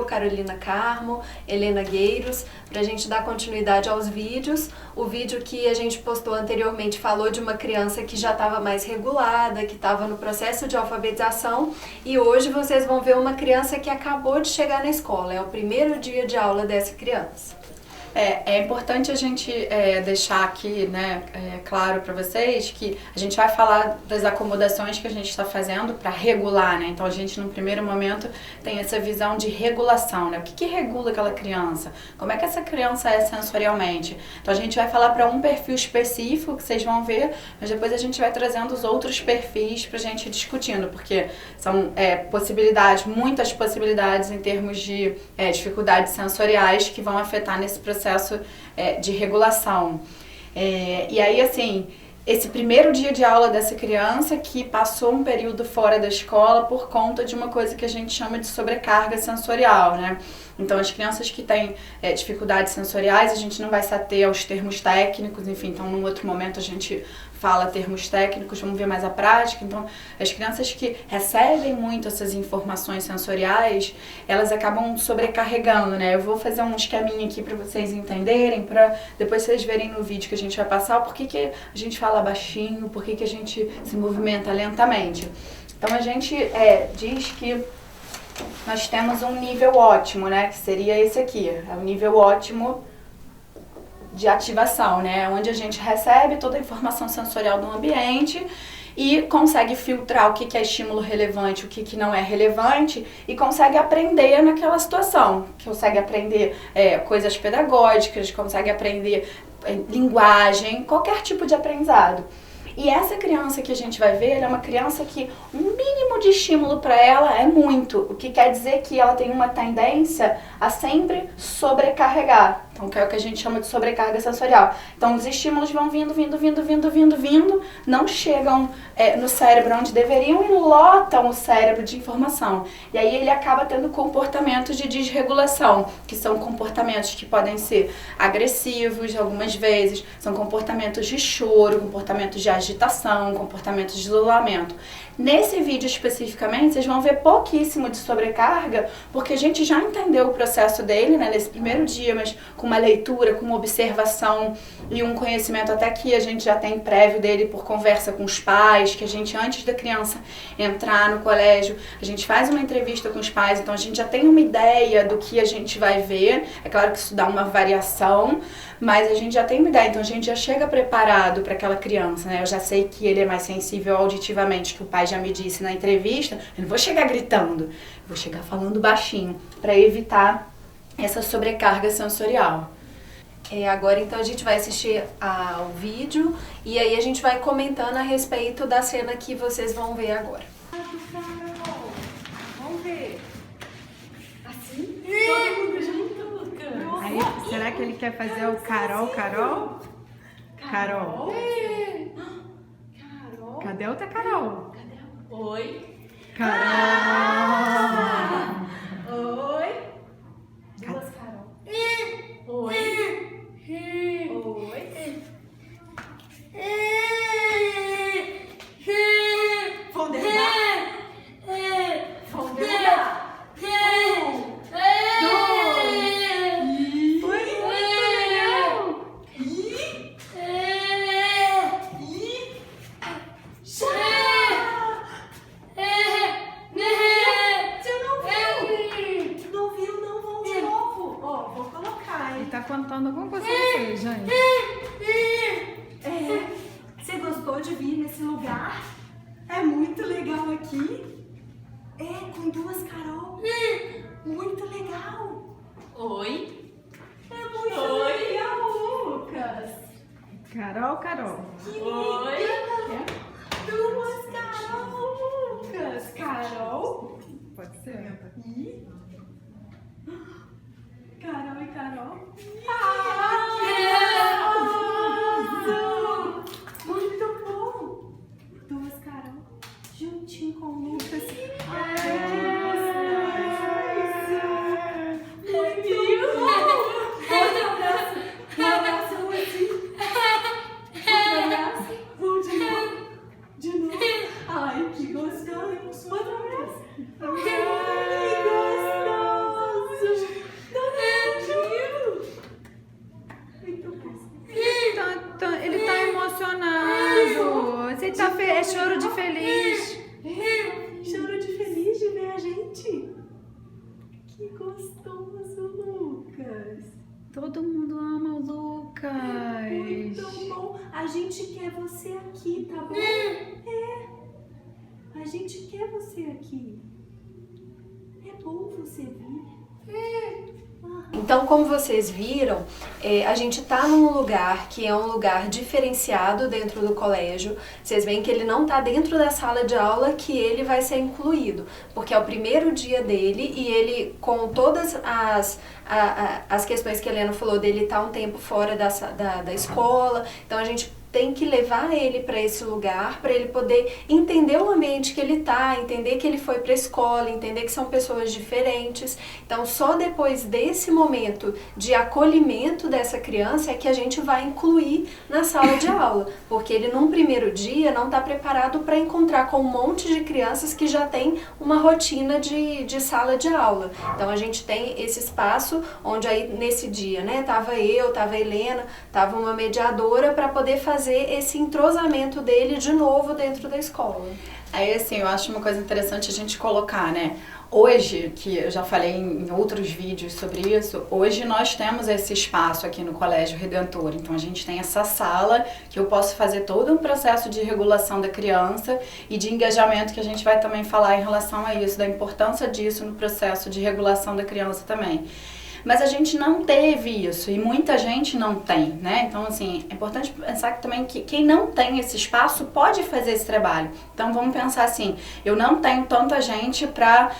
eu, Carolina Carmo, Helena Gueiros, para a gente dar continuidade aos vídeos. O vídeo que a gente postou anteriormente falou de uma criança que já estava mais regulada, que estava no processo de alfabetização, e hoje vocês vão ver uma criança que acabou de chegar na escola, é o primeiro dia de aula dessa criança. É importante a gente deixar aqui, né, claro para vocês que a gente vai falar das acomodações que a gente está fazendo para regular, né? Então a gente, num primeiro momento, tem essa visão de regulação, né? O que regula aquela criança? Como é que essa criança é sensorialmente? Então a gente vai falar para um perfil específico que vocês vão ver, mas depois a gente vai trazendo os outros perfis para a gente ir discutindo, porque são possibilidades, muitas possibilidades em termos de dificuldades sensoriais que vão afetar nesse processo de regulação. E aí, assim, esse primeiro dia de aula dessa criança que passou um período fora da escola por conta de uma coisa que a gente chama de sobrecarga sensorial, né? Então, as crianças que têm dificuldades sensoriais, a gente não vai se ater aos termos técnicos, enfim, então num outro momento a gente fala termos técnicos, vamos ver mais a prática. Então, as crianças que recebem muito essas informações sensoriais, elas acabam sobrecarregando, né? Eu vou fazer um esqueminha aqui para vocês entenderem, para depois vocês verem no vídeo que a gente vai passar, por que a gente fala baixinho, por que a gente se movimenta lentamente. Então, a gente diz que nós temos um nível ótimo, né? Que seria esse aqui, é o nível ótimo de ativação, né? Onde a gente recebe toda a informação sensorial do ambiente e consegue filtrar o que é estímulo relevante, o que não é relevante e consegue aprender naquela situação. Consegue aprender coisas pedagógicas, consegue aprender linguagem, qualquer tipo de aprendizado. E essa criança que a gente vai ver, ela é uma criança que um mínimo de estímulo para ela é muito, o que quer dizer que ela tem uma tendência a sempre sobrecarregar. Então, que é o que a gente chama de sobrecarga sensorial. Então, os estímulos vão vindo, não chegam no cérebro onde deveriam e lotam o cérebro de informação. E aí ele acaba tendo comportamentos de desregulação, que são comportamentos que podem ser agressivos algumas vezes, são comportamentos de choro, comportamentos de agitação, comportamentos de isolamento. Nesse vídeo especificamente, vocês vão ver pouquíssimo de sobrecarga, porque a gente já entendeu o processo dele, né, nesse primeiro dia, mas com uma leitura, com uma observação e um conhecimento até que a gente já tem prévio dele por conversa com os pais, que a gente, antes da criança entrar no colégio, a gente faz uma entrevista com os pais, então a gente já tem uma ideia do que a gente vai ver. É claro que isso dá uma variação, mas a gente já tem uma ideia, então a gente já chega preparado para aquela criança, né? Eu já sei que ele é mais sensível auditivamente, que o pai já me disse na entrevista. Eu não vou chegar gritando, vou chegar falando baixinho, para evitar essa sobrecarga sensorial. Agora então a gente vai assistir ao vídeo e aí a gente vai comentando a respeito da cena que vocês vão ver agora. Vamos ver. Assim? Todo mundo junto, Lucas. Aí, será que ele quer fazer o Carol? Carol? Carol. Cadê outra Carol? Oi. Carol. Oi. Duas Carol. Oi. Oi. Vão derrubar? Vão derrubar? Tá contando alguma coisa pra vocês, gente? Você gostou de vir nesse lugar? É muito legal aqui. Com duas Carol. Muito legal. Oi. É muito legal, Lucas. Carol. Oi. Duas Carol, Lucas. Carol. Pode ser. E? Carol e Carol. Muito bom. Duas Carol juntinho com o Lucas. Ai, que gostoso. Muito bom. Outro abraço. Um abraço assim. Outro abraço. Vamos de novo. De novo. Ai, que gostoso. Outro abraço. Ai, que gostoso. Você tá é choro de feliz. Choro de feliz de ver a gente. Que gostoso, Lucas. Todo mundo ama o Lucas. Muito bom. A gente quer você aqui, tá bom? É. A gente quer você aqui. É bom você vir. Então, como vocês viram, a gente está num lugar que é um lugar diferenciado dentro do colégio. Vocês veem que ele não está dentro da sala de aula que ele vai ser incluído, porque é o primeiro dia dele e ele, com todas as questões que a Helena falou dele, tá um tempo fora da escola. Então, a gente tem que levar ele para esse lugar, para ele poder entender o ambiente que ele tá, entender que ele foi para a escola, entender que são pessoas diferentes. Então, só depois desse momento de acolhimento dessa criança é que a gente vai incluir na sala de aula, porque ele num primeiro dia não está preparado para encontrar com um monte de crianças que já tem uma rotina de sala de aula. Então, a gente tem esse espaço onde aí nesse dia, né, tava a Helena, tava uma mediadora para poder fazer esse entrosamento dele de novo dentro da escola. Aí, assim, eu acho uma coisa interessante a gente colocar, né? Hoje, que eu já falei em outros vídeos sobre isso, hoje nós temos esse espaço aqui no Colégio Redentor. Então, a gente tem essa sala que eu posso fazer todo um processo de regulação da criança e de engajamento que a gente vai também falar em relação a isso, da importância disso no processo de regulação da criança também. Mas a gente não teve isso e muita gente não tem, né? Então, assim, é importante pensar que também que quem não tem esse espaço pode fazer esse trabalho. Então, vamos pensar assim, eu não tenho tanta gente para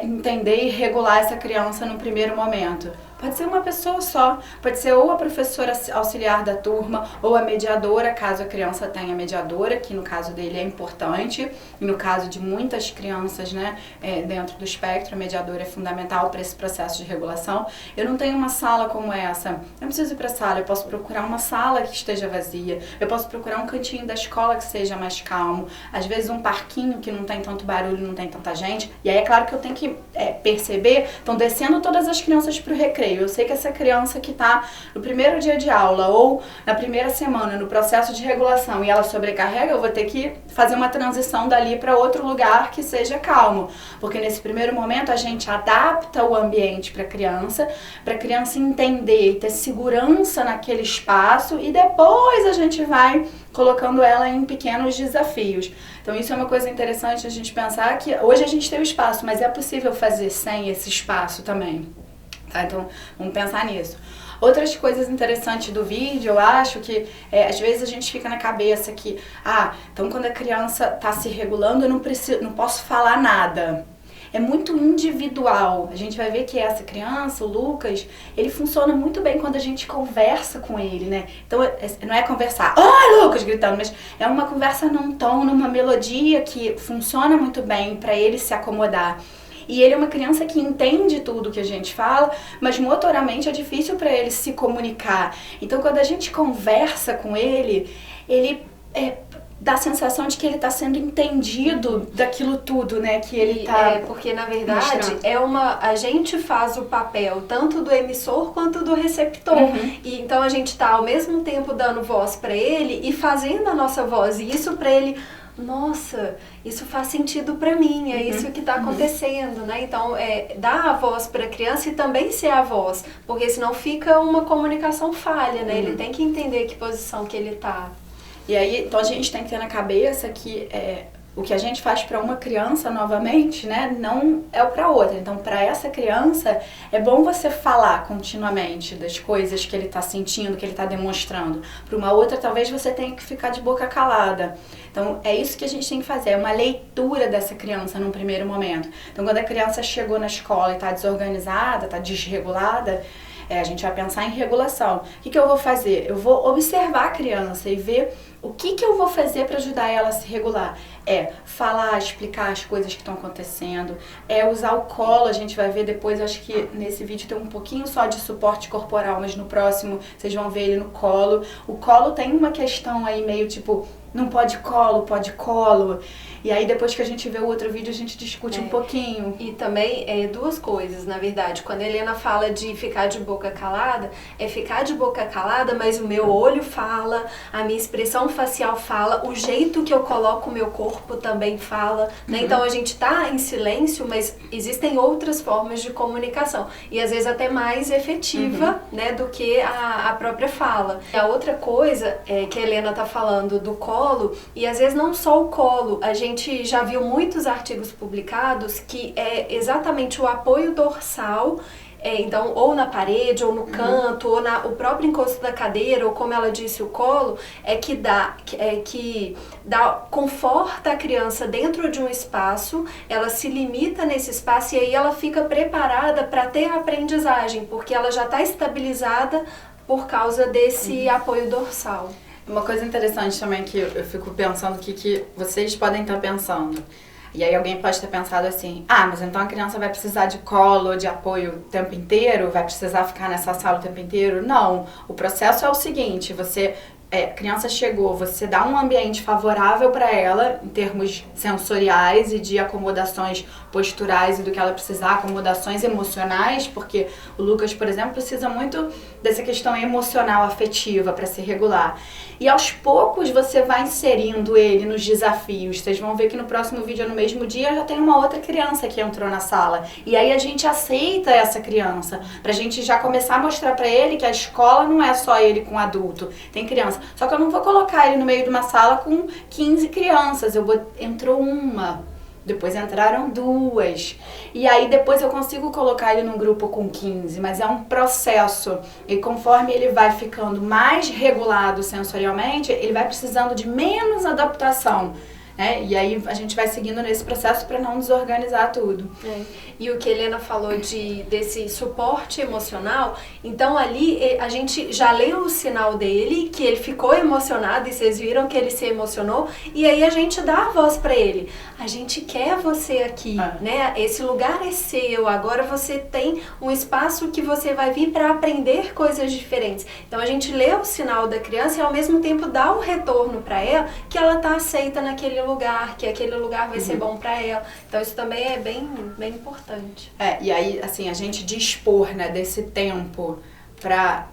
entender e regular essa criança no primeiro momento. Pode ser uma pessoa só, pode ser ou a professora auxiliar da turma ou a mediadora, caso a criança tenha mediadora, que no caso dele é importante, e no caso de muitas crianças, né, dentro do espectro, a mediadora é fundamental para esse processo de regulação. Eu não tenho uma sala como essa, eu não preciso ir para a sala, eu posso procurar uma sala que esteja vazia, eu posso procurar um cantinho da escola que seja mais calmo, às vezes um parquinho que não tem tanto barulho, não tem tanta gente, e aí é claro que eu tenho que perceber, estão descendo todas as crianças para o recreio. Eu sei que essa criança que está no primeiro dia de aula ou na primeira semana no processo de regulação e ela sobrecarrega, eu vou ter que fazer uma transição dali para outro lugar que seja calmo. Porque nesse primeiro momento a gente adapta o ambiente para a criança entender e ter segurança naquele espaço e depois a gente vai colocando ela em pequenos desafios. Então isso é uma coisa interessante a gente pensar que hoje a gente tem o espaço, mas é possível fazer sem esse espaço também. Tá? Então, vamos pensar nisso. Outras coisas interessantes do vídeo, eu acho que às vezes a gente fica na cabeça que, então quando a criança está se regulando, eu não posso falar nada. É muito individual. A gente vai ver que essa criança, o Lucas, ele funciona muito bem quando a gente conversa com ele, né? Então, não é conversar, Lucas, gritando, mas é uma conversa num tom, numa melodia que funciona muito bem para ele se acomodar. E ele é uma criança que entende tudo que a gente fala, mas motoramente é difícil para ele se comunicar. Então, quando a gente conversa com ele dá a sensação de que ele está sendo entendido daquilo tudo, né? Que ele tá porque, na verdade, a gente faz o papel tanto do emissor quanto do receptor. E então, a gente está, ao mesmo tempo, dando voz para ele e fazendo a nossa voz. E isso para ele... Nossa, isso faz sentido para mim, é isso que está acontecendo, né? Então, dar a voz para a criança e também ser a voz, porque senão fica uma comunicação falha, né? Ele tem que entender que posição que ele tá. E aí, então a gente tem que ter na cabeça que o que a gente faz para uma criança, novamente, né, não é o para outra. Então, para essa criança, é bom você falar continuamente das coisas que ele está sentindo, que ele está demonstrando. Para uma outra, talvez você tenha que ficar de boca calada. Então, é isso que a gente tem que fazer, é uma leitura dessa criança num primeiro momento. Então, quando a criança chegou na escola e está desorganizada, está desregulada, a gente vai pensar em regulação. O que eu vou fazer? Eu vou observar a criança e ver o que eu vou fazer para ajudar ela a se regular. Falar, explicar as coisas que estão acontecendo, usar o colo. A gente vai ver depois, acho que nesse vídeo tem um pouquinho só de suporte corporal, mas no próximo vocês vão ver ele no colo. O colo tem uma questão aí meio tipo não pode colo, pode colo. E aí depois que a gente vê o outro vídeo, a gente discute um pouquinho. E também duas coisas, na verdade. Quando a Helena fala de ficar de boca calada, é ficar de boca calada, mas o meu olho fala, a minha expressão facial fala, o jeito que eu coloco o meu corpo também fala, né? Então a gente tá em silêncio, mas existem outras formas de comunicação. E às vezes até mais efetiva, né, do que a própria fala. E a outra coisa que a Helena tá falando do colo, e às vezes não só o colo, a gente já viu muitos artigos publicados que é exatamente o apoio dorsal, então, ou na parede, ou no canto, ou o próprio encosto da cadeira, ou como ela disse, o colo, que conforta a criança dentro de um espaço, ela se limita nesse espaço e aí ela fica preparada para ter a aprendizagem, porque ela já está estabilizada por causa desse apoio dorsal. Uma coisa interessante também que eu fico pensando que vocês podem estar pensando. E aí alguém pode ter pensado assim, mas então a criança vai precisar de colo, de apoio o tempo inteiro? Vai precisar ficar nessa sala o tempo inteiro? Não. O processo é o seguinte, a criança chegou, você dá um ambiente favorável para ela, em termos sensoriais e de acomodações posturais e do que ela precisar, acomodações emocionais, porque o Lucas, por exemplo, precisa muito dessa questão emocional, afetiva, para se regular. E aos poucos você vai inserindo ele nos desafios. Vocês vão ver que no próximo vídeo, no mesmo dia, já tem uma outra criança que entrou na sala. E aí a gente aceita essa criança, pra gente já começar a mostrar pra ele que a escola não é só ele com adulto, tem criança. Só que eu não vou colocar ele no meio de uma sala com 15 crianças, entrou uma, depois entraram 2, e aí depois eu consigo colocar ele num grupo com 15, mas é um processo, e conforme ele vai ficando mais regulado sensorialmente, ele vai precisando de menos adaptação, né? E aí a gente vai seguindo nesse processo para não desorganizar tudo. E o que a Helena falou desse suporte emocional, então ali a gente já leu o sinal dele, que ele ficou emocionado e vocês viram que ele se emocionou, e aí a gente dá a voz para ele. A gente quer você aqui, né? Esse lugar é seu, agora você tem um espaço que você vai vir para aprender coisas diferentes. Então a gente lê o sinal da criança e ao mesmo tempo dá o retorno para ela que ela tá aceita naquele lugar, que aquele lugar vai ser bom para ela. Então isso também é bem importante. E aí, assim, a gente dispor, né, desse tempo para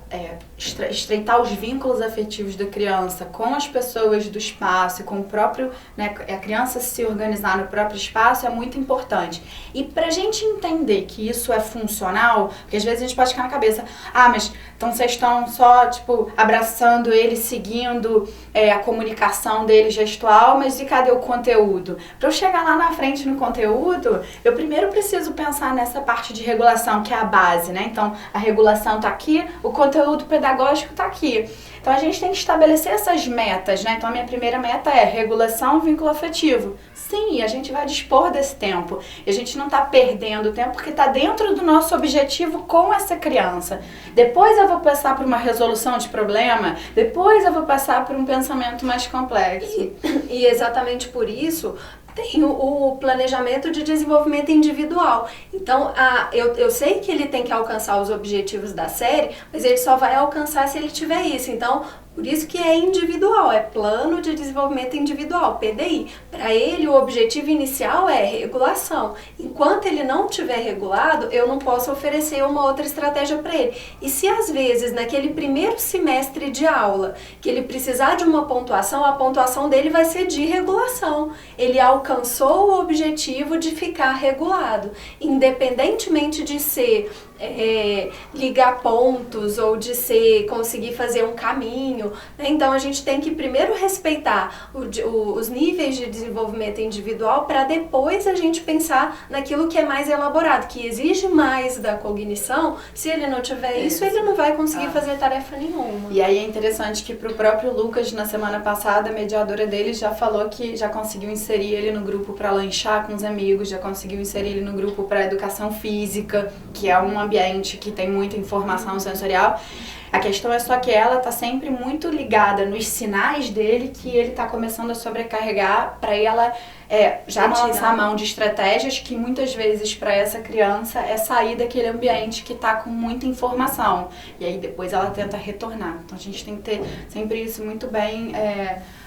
estreitar os vínculos afetivos da criança com as pessoas do espaço, com o próprio, né, a criança se organizar no próprio espaço é muito importante. E pra gente entender que isso é funcional, porque às vezes a gente pode ficar na cabeça, mas então vocês estão só, tipo, abraçando ele, seguindo a comunicação dele gestual, mas e cadê o conteúdo? Pra eu chegar lá na frente no conteúdo, eu primeiro preciso pensar nessa parte de regulação, que é a base, né? Então, a regulação tá aqui, o conteúdo pedagógico tá aqui. Então a gente tem que estabelecer essas metas, né? Então a minha primeira meta é regulação, vínculo afetivo. Sim, a gente vai dispor desse tempo. E a gente não tá perdendo tempo porque tá dentro do nosso objetivo com essa criança. Depois eu vou passar por uma resolução de problema, depois eu vou passar por um pensamento mais complexo. E exatamente por isso tem o planejamento de desenvolvimento individual. Então, eu sei que ele tem que alcançar os objetivos da série, mas ele só vai alcançar se ele tiver isso. Então, por isso que é individual, é plano de desenvolvimento individual, PDI. Para ele, o objetivo inicial é regulação. Enquanto ele não tiver regulado, eu não posso oferecer uma outra estratégia para ele. E se às vezes, naquele primeiro semestre de aula, que ele precisar de uma pontuação, a pontuação dele vai ser de regulação. Ele alcançou o objetivo de ficar regulado, independentemente de ser ligar pontos ou de conseguir fazer um caminho, né? Então a gente tem que primeiro respeitar os níveis de desenvolvimento individual para depois a gente pensar naquilo que é mais elaborado, que exige mais da cognição. Se ele não tiver isso, ele não vai conseguir fazer tarefa nenhuma. E aí é interessante que pro próprio Lucas, na semana passada, a mediadora dele já falou que já conseguiu inserir ele no grupo para lanchar com os amigos, já conseguiu inserir ele no grupo para educação física, que é um ambiente que tem muita informação sensorial. A questão é só que ela tá sempre muito ligada nos sinais dele que ele tá começando a sobrecarregar para ela já não lançar a mão de estratégias que muitas vezes para essa criança é sair daquele ambiente que tá com muita informação. E aí depois ela tenta retornar. Então a gente tem que ter sempre isso muito bem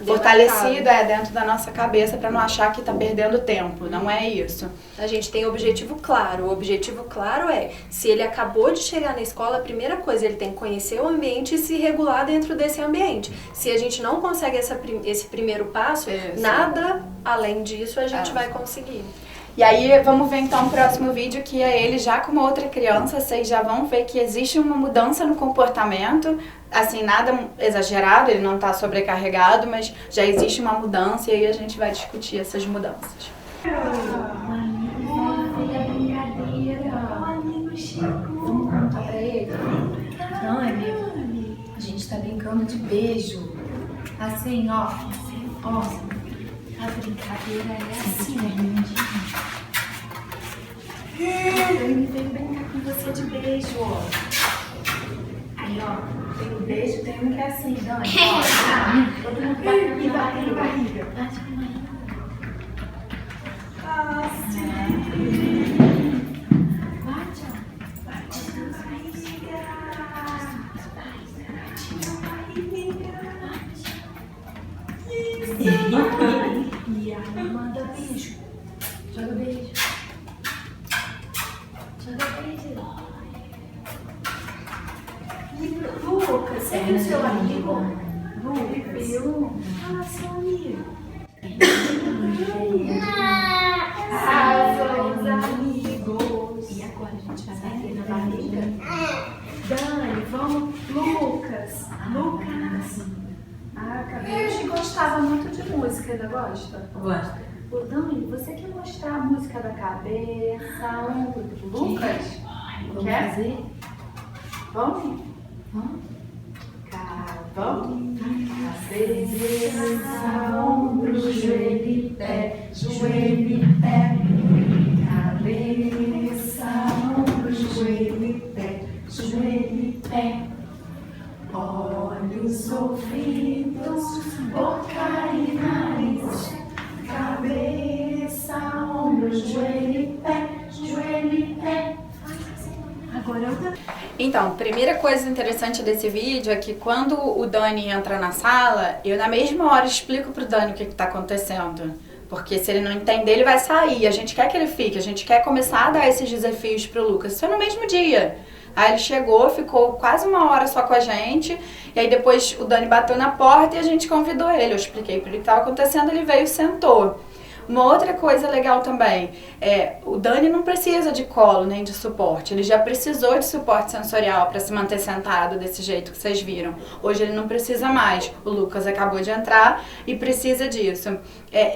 fortalecido dentro da nossa cabeça para não achar que tá perdendo tempo. Não é isso. A gente tem objetivo claro. O objetivo claro é, se ele acabou de chegar na escola, a primeira coisa, ele tem que conhecer o ambiente e se regular dentro desse ambiente. Se a gente não consegue esse primeiro passo, nada além disso a gente vai conseguir. E aí, vamos ver então o próximo vídeo, que é ele já com uma outra criança. Vocês já vão ver que existe uma mudança no comportamento, assim, nada exagerado, ele não tá sobrecarregado, mas já existe uma mudança e aí a gente vai discutir essas mudanças. Vamos contar pra ele? Dani, a gente tá brincando de beijo. Assim, ó. Ó, a brincadeira é assim, Dani, vem brincar com você de beijo, ó. Aí, ó, tem um beijo, tem um que é assim, Dani. Ó, todo mundo bate na barriga. Bate na barriga. E aí manda beijo. Joga beijo. Joga beijo. Lucas, você viu seu amigo? Viu? Ah, seu amigo. Somos amigos. E agora a gente vai bater na barriga? Dani, vamos. Lucas. Ah, Cabelo gostava muito de música, ainda gosta? Gosto. Ô, Dani, você quer mostrar a música da cabeça? Lucas? Quer? Fazer? Vamos? Vamos? Vamos? Cabeça, ombro, joelho e pé, joelho e pé. Cabeça, ombro, joelho e pé, joelho e pé. Olhos, ouvidos, boca e nariz. Cabeça, ombro, joelho e pé, joelho e pé. Agora eu tô... Então, primeira coisa interessante desse vídeo é que quando o Dani entra na sala, eu na mesma hora explico pro Dani o que tá acontecendo. Porque se ele não entender, ele vai sair. A gente quer que ele fique, a gente quer começar a dar esses desafios pro Lucas. Isso é no mesmo dia. Aí ele chegou, ficou quase uma hora só com a gente, e aí depois o Dani bateu na porta e a gente convidou ele. Eu expliquei para ele o que estava acontecendo, ele veio e sentou. Uma outra coisa legal também, o Dani não precisa de colo nem de suporte, ele já precisou de suporte sensorial para se manter sentado desse jeito que vocês viram. Hoje ele não precisa mais, o Lucas acabou de entrar e precisa disso.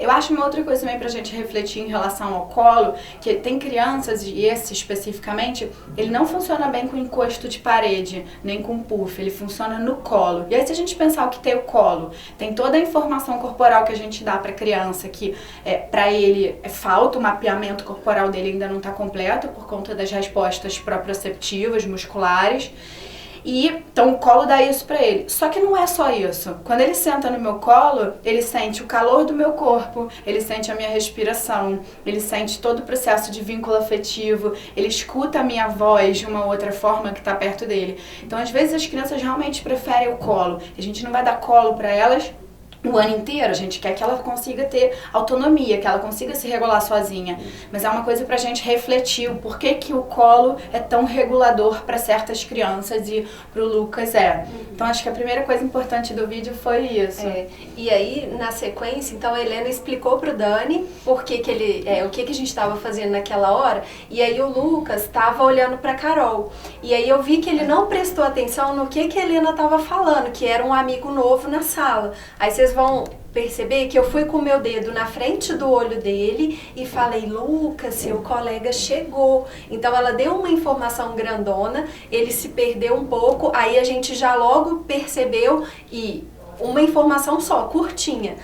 Eu acho uma outra coisa também pra gente refletir em relação ao colo, que tem crianças, e esse especificamente, ele não funciona bem com encosto de parede, nem com puff, ele funciona no colo. E aí se a gente pensar o que tem o colo, tem toda a informação corporal que a gente dá pra criança, que pra ele falta, o mapeamento corporal dele ainda não tá completo por conta das respostas proprioceptivas, musculares. E então o colo dá isso pra ele. Só que não é só isso. Quando ele senta no meu colo, ele sente o calor do meu corpo, ele sente a minha respiração, ele sente todo o processo de vínculo afetivo, ele escuta a minha voz de uma outra forma que tá perto dele. Então às vezes as crianças realmente preferem o colo. A gente não vai dar colo pra elas o ano inteiro, a gente quer que ela consiga ter autonomia, que ela consiga se regular sozinha. Mas é uma coisa pra gente refletir o porquê que o colo é tão regulador para certas crianças e pro Lucas é. Então acho que a primeira coisa importante do vídeo foi isso. E aí, na sequência, então a Helena explicou pro Dani o que a gente estava fazendo naquela hora, e aí o Lucas estava olhando pra Carol. E aí eu vi que ele não prestou atenção no que a Helena estava falando, que era um amigo novo na sala. Aí vocês vão perceber que eu fui com o meu dedo na frente do olho dele e falei: Lucas, seu colega chegou. Então ela deu uma informação grandona, ele se perdeu um pouco, aí a gente já logo percebeu, e uma informação só, curtinha.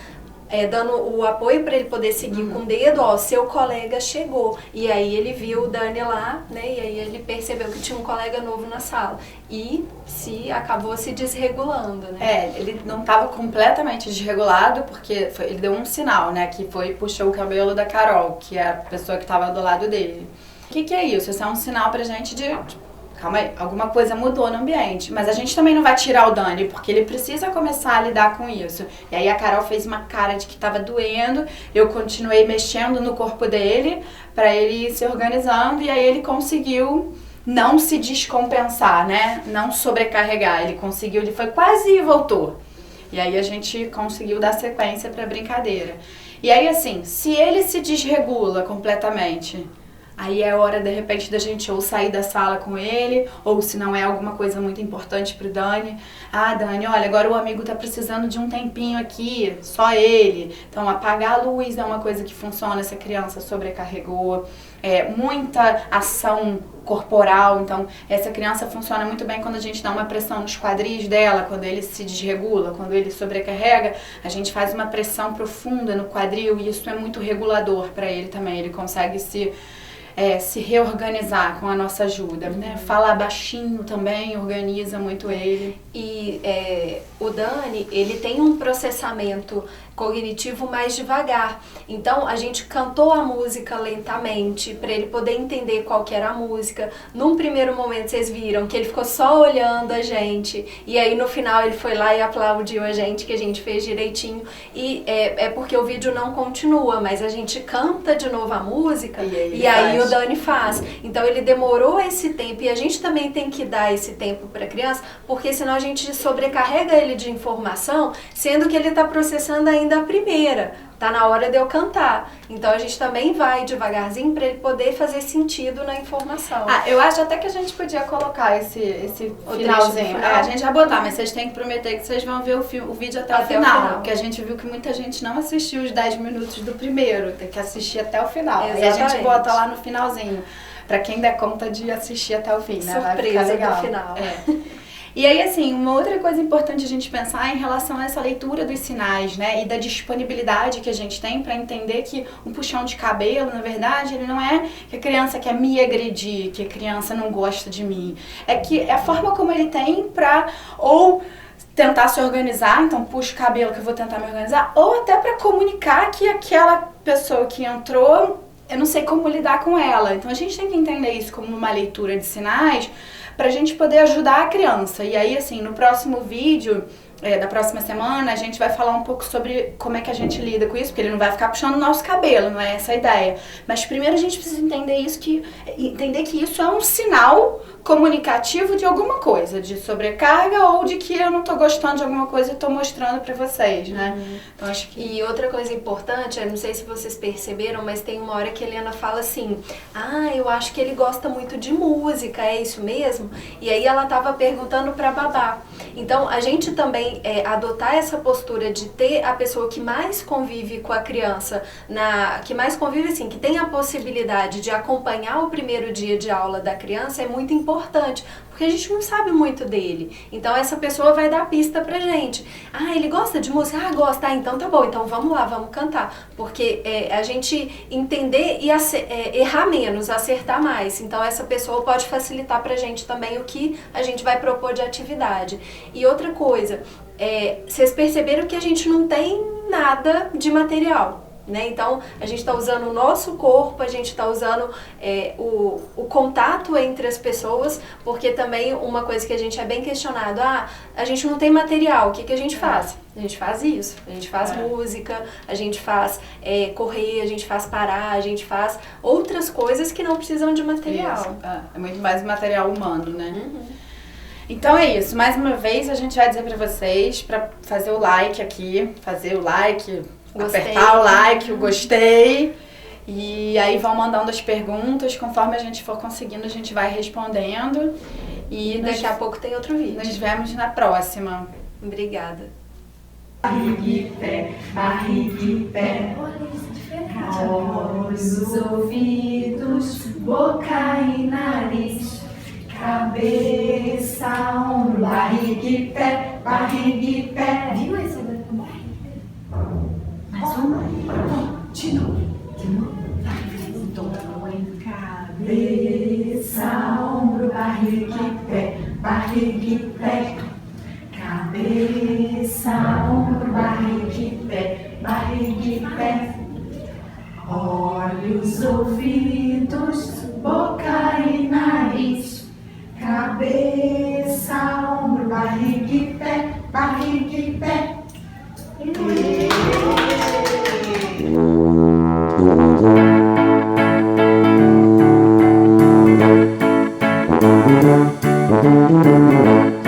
dando o apoio para ele poder seguir com o dedo, ó, seu colega chegou. E aí ele viu o Dani lá, né? E aí ele percebeu que tinha um colega novo na sala. E acabou se desregulando, né? Ele não estava completamente desregulado, porque ele deu um sinal, né? Que foi puxou o cabelo da Carol, que é a pessoa que estava do lado dele. O que é isso? Isso é um sinal pra gente de... Calma aí, alguma coisa mudou no ambiente. Mas a gente também não vai tirar o Dani, porque ele precisa começar a lidar com isso. E aí a Carol fez uma cara de que tava doendo, eu continuei mexendo no corpo dele pra ele ir se organizando, e aí ele conseguiu não se descompensar, né? Não sobrecarregar. Ele conseguiu, ele foi quase e voltou. E aí a gente conseguiu dar sequência pra brincadeira. E aí assim, se ele se desregula completamente... Aí é hora, de repente, da gente ou sair da sala com ele, ou se não é alguma coisa muito importante pro Dani. Ah, Dani, olha, agora o amigo tá precisando de um tempinho aqui, só ele. Então, apagar a luz é uma coisa que funciona se a criança sobrecarregou. Muita ação corporal, então essa criança funciona muito bem quando a gente dá uma pressão nos quadris dela, quando ele se desregula, quando ele sobrecarrega, a gente faz uma pressão profunda no quadril e isso é muito regulador para ele também, ele consegue se reorganizar com a nossa ajuda, né? Falar baixinho também organiza muito ele. E o Dani, ele tem um processamento cognitivo mais devagar. Então, a gente cantou a música lentamente, para ele poder entender qual que era a música. Num primeiro momento, vocês viram que ele ficou só olhando a gente. E aí, no final, ele foi lá e aplaudiu a gente, que a gente fez direitinho. E é porque o vídeo não continua, mas a gente canta de novo a música e aí o Dani faz. Então, ele demorou esse tempo. E a gente também tem que dar esse tempo para a criança, porque senão a gente sobrecarrega ele de informação, sendo que ele está processando ainda a primeira. Tá na hora de eu cantar. Então a gente também vai devagarzinho para ele poder fazer sentido na informação. Eu acho até que a gente podia colocar esse finalzinho. A gente vai botar, mas vocês têm que prometer que vocês vão ver o vídeo até o final. Porque a gente viu que muita gente não assistiu os 10 minutos do primeiro. Tem que assistir até o final. Exatamente. Aí a gente bota lá no finalzinho. Pra quem der conta de assistir até o fim, né? Surpresa vai ficar legal. do final. E aí, assim, uma outra coisa importante a gente pensar é em relação a essa leitura dos sinais, né? E da disponibilidade que a gente tem pra entender que um puxão de cabelo, na verdade, ele não é que a criança quer me agredir, que a criança não gosta de mim. É que é a forma como ele tem pra ou tentar se organizar, então puxa o cabelo que eu vou tentar me organizar, ou até pra comunicar que aquela pessoa que entrou, eu não sei como lidar com ela. Então a gente tem que entender isso como uma leitura de sinais pra gente poder ajudar a criança. E aí, assim, no próximo vídeo da próxima semana, a gente vai falar um pouco sobre como é que a gente lida com isso, porque ele não vai ficar puxando o nosso cabelo, não é essa a ideia. Mas primeiro a gente precisa entender que isso é um sinal comunicativo de alguma coisa, de sobrecarga ou de que eu não tô gostando de alguma coisa e tô mostrando pra vocês, né? Então acho que... E outra coisa importante, eu não sei se vocês perceberam, mas tem uma hora que a Helena fala assim: eu acho que ele gosta muito de música, é isso mesmo? E aí ela tava perguntando pra babá. Então a gente também adotar essa postura de ter a pessoa que mais convive com a criança, que mais convive assim, que tem a possibilidade de acompanhar o primeiro dia de aula da criança é muito importante, porque a gente não sabe muito dele. Então essa pessoa vai dar pista pra gente. Ele gosta de música? Gosta. Então tá bom, então vamos lá, vamos cantar. Porque a gente entender e errar menos, acertar mais. Então essa pessoa pode facilitar pra gente também o que a gente vai propor de atividade. E outra coisa, vocês perceberam que a gente não tem nada de material, né? Então a gente está usando o nosso corpo, a gente está usando o contato entre as pessoas, porque também uma coisa que a gente é bem questionado, a gente não tem material, o que a gente faz? A gente faz isso, a gente faz música, a gente faz correr, a gente faz parar, a gente faz outras coisas que não precisam de material. Isso. É muito mais material humano, né? Então é isso, mais uma vez a gente vai dizer pra vocês, pra fazer o like aqui, Gostei. Apertar o like, o gostei, e aí vão mandando as perguntas, conforme a gente for conseguindo a gente vai respondendo, e daqui a pouco tem outro vídeo. Nos vemos na próxima. Obrigada. Barriga e pé, Olha isso, diferente. olhos, ouvidos, boca e nariz, cabeça, ombro, barriga e pé, Viu esse da barriga? Mas De novo. Vai, cabeça, ombro, barriga e pé. Barriga e pé. Cabeça, ombro, barriga e pé. Barriga e pé. Olhos, ouvidos, boca e nariz. Cabeça, ombro, barriga e pé. Barriga e pé. Thank you.